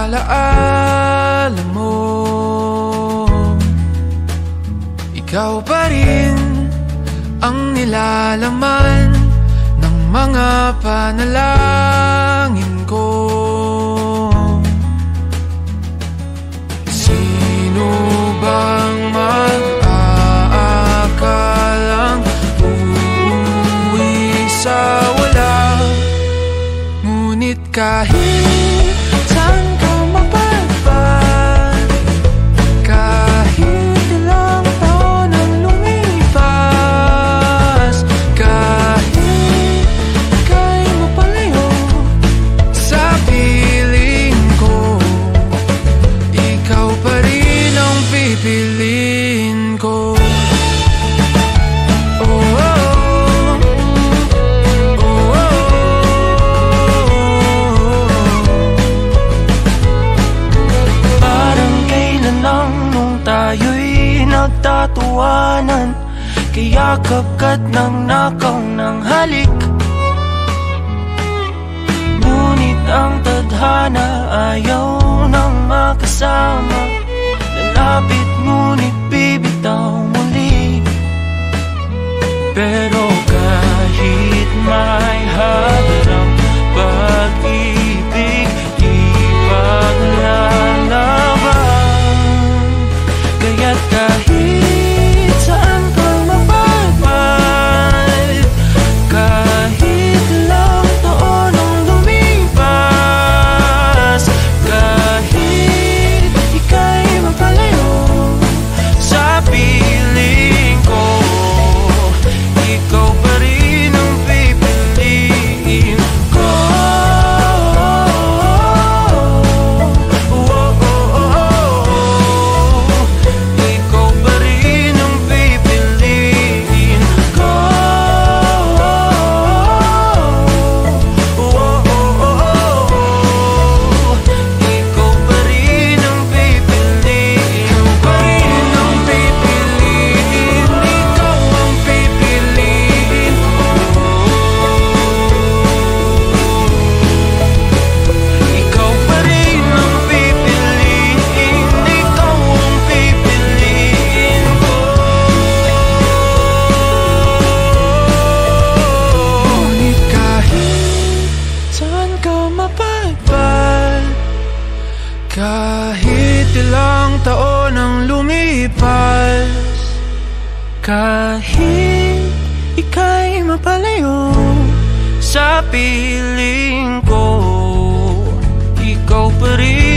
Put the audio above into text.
alaala mo. Ikaw pa rin ang nilalaman ng mga panalangin ko. Sino bang mag-aakalang uuwi sa wala? Ngunit kahit saan ka mapadpad, kahit ilang taon ang lumipas, kahit ika'y mapalayo sa piling ko, ikaw pa rin ang pipiliin ko. Tayo'y nagtatawanan, kayakap ka't nang nakaw ng halik. Ngunit ang tadhana ayaw nang makasama, lalapit ngunit bibitaw muli. Pero kahit may harang pag-ibig, di paglalaban. Kaya't kahit saan ka mapadpad, kahit ilang taon ang lumipas, kahit ika'y mapalayo sa piling ko, ikaw pa rin ang pipiliin ko. Kahit ilang taon ang lumipas, kahit ika'y mapalayo sa piling ko, ikaw pa rin